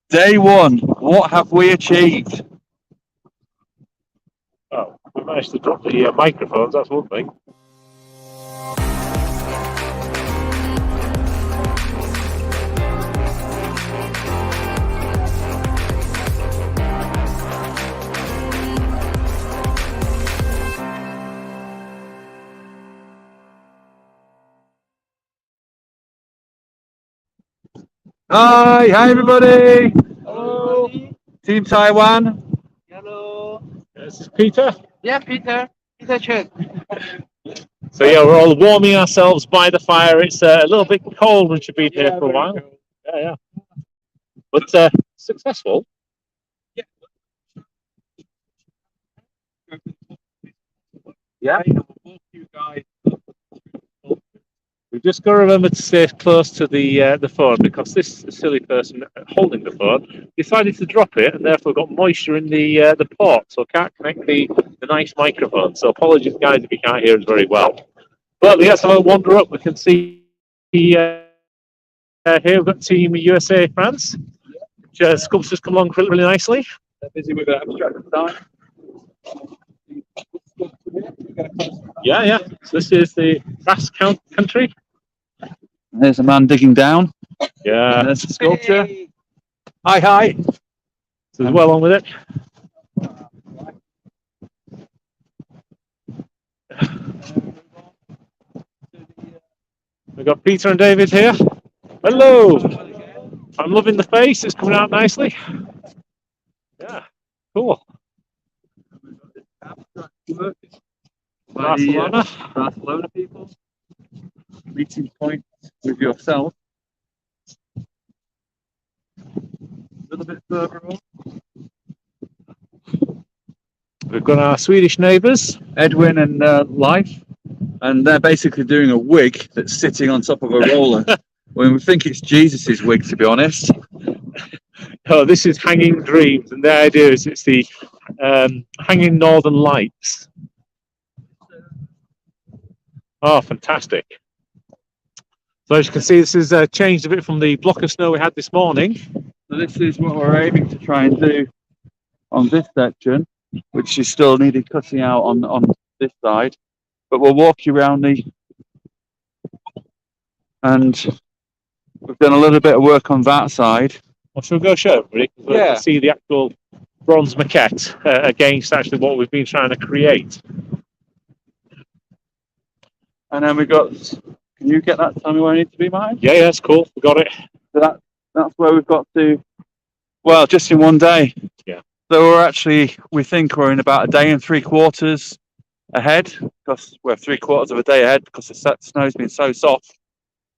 Day one, what have we achieved? Oh, we managed to drop the microphones, that's one thing. Hi everybody! Hello! Team Taiwan. Hello. This is Peter. Yeah, Peter. Peter Chen. So yeah, we're all warming ourselves by the fire. It's a little bit cold once you've been here for a while. Yeah. But successful. Yeah. We've just got to remember to stay close to the phone, because this silly person holding the phone decided to drop it and therefore got moisture in the port, so can't connect the nice microphone. So apologies, guys, if you can't hear us very well. But let's have a wander up. We can see here we've got Team USA France. Sculptures come along really nicely. They're busy with abstract design. Yeah. So this is the Basque country. There's a man digging down. Yeah. And there's the sculpture. Hey. Hi. So he's well on with it. We've got Peter and David here. Hello. I'm loving the face. It's coming out nicely. Yeah. Cool. Barcelona. Barcelona people. Meeting point with yourself. A little bit further on. We've got our Swedish neighbours, Edwin and Life, and they're basically doing a wig that's sitting on top of a roller. When we think it's Jesus's wig, to be honest. Oh, this is Hanging Dreams, and the idea is it's the Hanging Northern Lights. Oh, fantastic. So as you can see, this has changed a bit from the block of snow we had this morning. So this is what we're aiming to try and do on this section, which is still needed cutting out on this side. But we'll walk you around and we've done a little bit of work on that side. Well, shall we go show everybody? We Yeah. can see the actual bronze maquette against actually what we've been trying to create. And then we got, can you get that? Tell me where I need to be, Mike? Yeah, it's cool. We got it. So that's where we've got to, well, just in one day. Yeah. So we think we're in about a day and 3/4 ahead, because we're 3/4 of a day ahead because the snow's been so soft.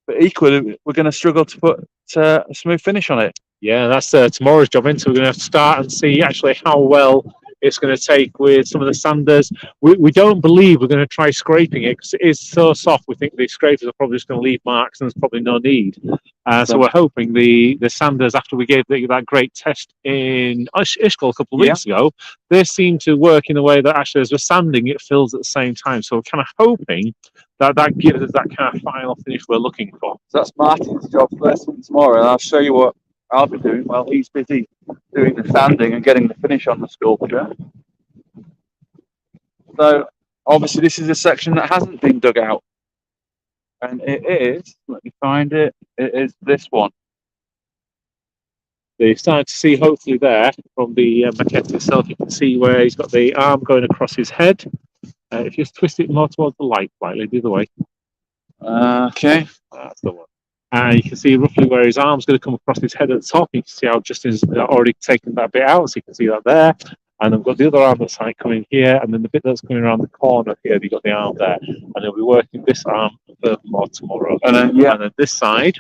But equally, we're going to struggle to put a smooth finish on it. Yeah, that's tomorrow's job, so we're going to have to start and see actually how well it's going to take with some of the sanders. We don't believe we're going to try scraping it because it is so soft. We think the scrapers are probably just going to leave marks and there's probably no need. So we're hoping the sanders, after we gave that great test in Ishkol a couple of weeks ago, they seem to work in a way that actually as we're sanding, it fills at the same time. So we're kind of hoping that gives us that kind of final finish we're looking for. So that's Martin's job first thing tomorrow, and I'll show you what I'll be doing while he's busy doing the sanding and getting the finish on the sculpture. So obviously this is a section that hasn't been dug out, and it is, let me find it, it is this one. So you're starting to see hopefully there from the maquette itself, you can see where he's got the arm going across his head. If you just twist it more towards the light slightly, the other way. Okay. That's the one. You can see roughly where his arm's going to come across his head at the top. You can see how Justin's already taken that bit out, so you can see that there. And I've got the other arm that's like coming here, and then the bit that's coming around the corner here, you've got the arm there. And they'll be working this arm furthermore tomorrow. And then this side,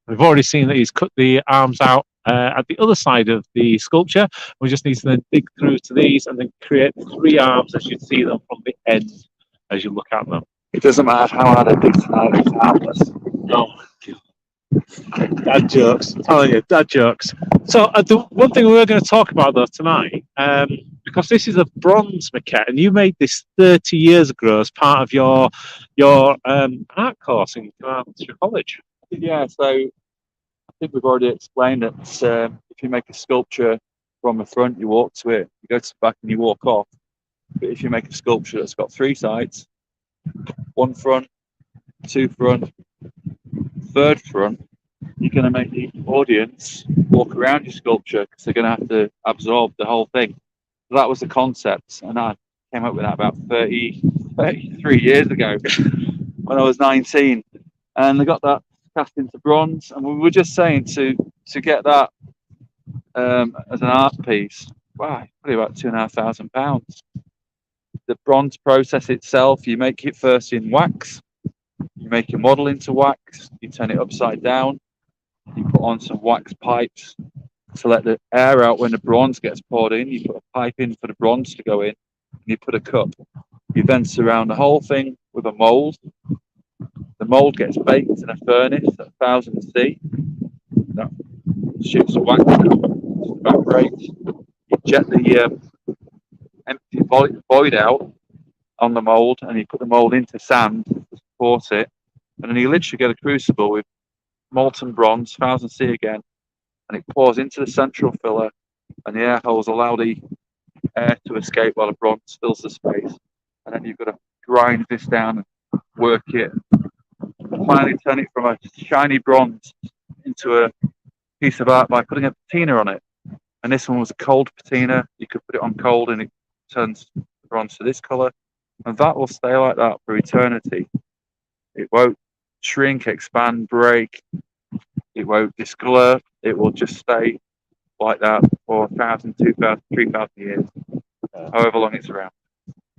we've already seen that he's cut the arms out at the other side of the sculpture. We just need to then dig through to these and then create 3 arms as you see them from the end as you look at them. It doesn't matter how hard I dig tonight, it's harmless. Oh my God. Dad jokes. I'm telling you, dad jokes. So the one thing we were going to talk about though tonight, because this is a bronze maquette, and you made this 30 years ago as part of your art course in your college. Yeah, so think we've already explained that if you make a sculpture from the front, you walk to it, you go to the back and you walk off. But if you make a sculpture that's got three sides, one front, two front, third front, you're going to make the audience walk around your sculpture because they're going to have to absorb the whole thing. So that was the concept, and I came up with that about 33 years ago when I was 19, and I got that cast into bronze. And we were just saying to get that as an art piece, wow, probably about £2,500. The bronze process itself, you make it first in wax, you make your model into wax, you turn it upside down, you put on some wax pipes to let the air out when the bronze gets poured in, you put a pipe in for the bronze to go in, and you put a cup. You then surround the whole thing with a mould. The mould gets baked in a furnace at 1000 C. That shoots the wax out, evaporates. You jet the empty void out on the mould, and you put the mould into sand to support it, and then you literally get a crucible with molten bronze, 1000 C again, and it pours into the central filler, and the air holes allow the air to escape while the bronze fills the space, and then you've got to grind this down and work it, and finally turn it from a shiny bronze into a piece of art by putting a patina on it. And this one was a cold patina. You could put it on cold and it turns the bronze to this colour, and that will stay like that for eternity. It won't shrink, expand, break. It won't discolour. It will just stay like that for 1,000, 2,000, 3,000 years, however long it's around.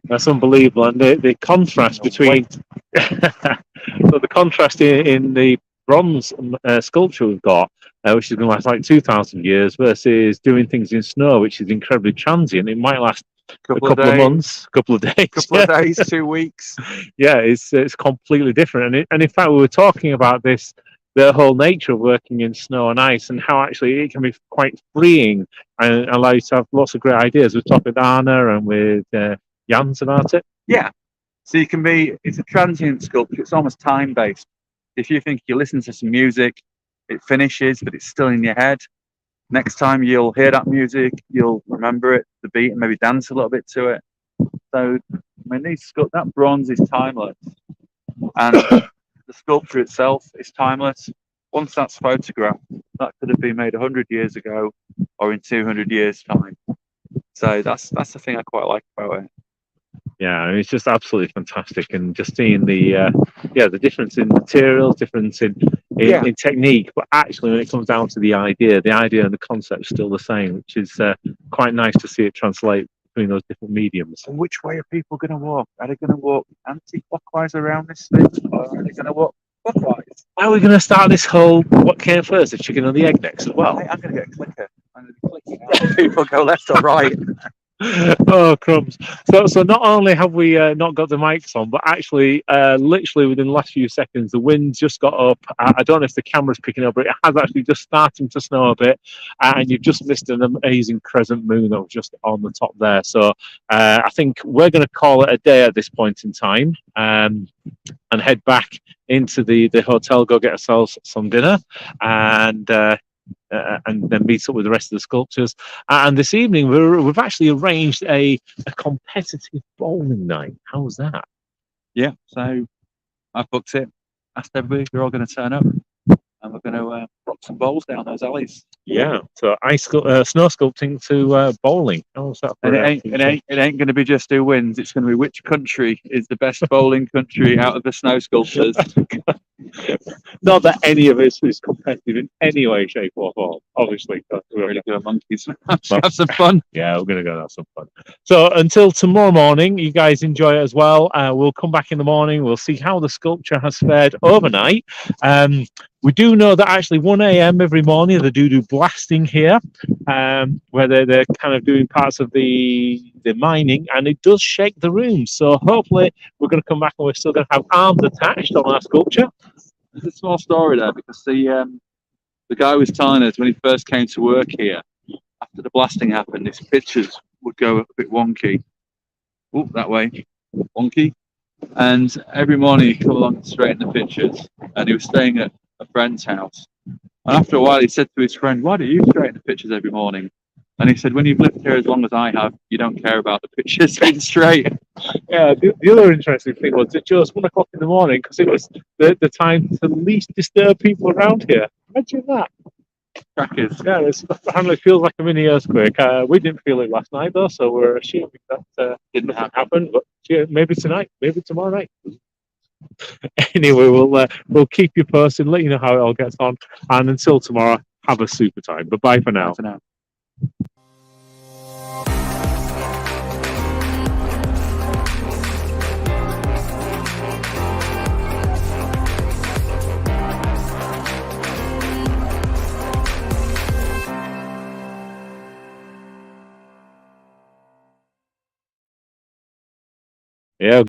That's unbelievable, and the contrast between so the contrast in the bronze sculpture we've got, which has been like 2,000 years, versus doing things in snow, which is incredibly transient. It might last a couple of months, couple of days, 2 weeks. Yeah, it's completely different, and in fact, we were talking about this. The whole nature of working in snow and ice, and how actually it can be quite freeing and allow you to have lots of great ideas. We've talked with Anna and with Jans about it. Yeah, so it's a transient sculpture. It's almost time based. If you think you listen to some music, it finishes, but it's still in your head. Next time you'll hear that music, you'll remember it, the beat, and maybe dance a little bit to it. So, I mean, that bronze is timeless, and the sculpture itself is timeless. Once that's photographed, that could have been made 100 years ago or in 200 years' time. So that's the thing I quite like about it. Yeah, I mean, it's just absolutely fantastic, and just seeing the difference in materials, difference in technique, but actually when it comes down to the idea and the concept is still the same, which is quite nice to see it translate between those different mediums. And which way are people going to walk? Are they going to walk anti-clockwise around this thing, or are they going to walk clockwise? Are we going to start this whole what came first, the chicken or the egg next as well? I'm going to get a clicker. I'm going to be clicking out. People go left or right. Oh, crumbs. So not only have we not got the mics on, but actually literally within the last few seconds the wind just got up. I don't know if the camera's picking up, but it has actually just started to snow a bit, and you've just missed an amazing crescent moon that was just on the top there. So I think we're going to call it a day at this point in time, and head back into the hotel, go get ourselves some dinner, and then meet up with the rest of the sculptures. And this evening, we've actually arranged a competitive bowling night. How's that? Yeah, so I've booked it. Asked everybody if they're all going to turn up, and we're going to rock some bowls down those alleys. Yeah, so snow sculpting to bowling. How's that? And it ain't going to be just who wins. It's going to be which country is the best bowling country out of the snow sculptures. Not that any of us is competitive in any way, shape, or form. Obviously, we're really good monkeys. Have some fun. Yeah, we're going to go have some fun. So until tomorrow morning, you guys enjoy it as well. We'll come back in the morning. We'll see how the sculpture has fared overnight. We do know that actually 1 a.m. every morning they do blasting here, where they're kind of doing parts of the mining, and it does shake the room. So hopefully we're going to come back and we're still going to have arms attached on our sculpture. There's a small story there, because the guy was telling us when he first came to work here, after the blasting happened, his pictures would go a bit wonky. Oh, that way, wonky. And every morning he'd come along and straighten the pictures, and he was staying at a friend's house, And after a while, he said to his friend, "Why do you straighten the pictures every morning?" And he said, "When you've lived here as long as I have, you don't care about the pictures being straight." Yeah, the other interesting thing was it chose 1 o'clock in the morning because it was the time to least disturb people around here. Imagine that. Crackers. Yeah, it apparently feels like a mini earthquake. We didn't feel it last night though, so we're assuming that Didn't nothing happen. happened. But yeah, maybe tonight, maybe tomorrow night. Anyway, we'll keep you posted, let you know how it all gets on, and until tomorrow, have a super time. But bye for now. For now. Yeah.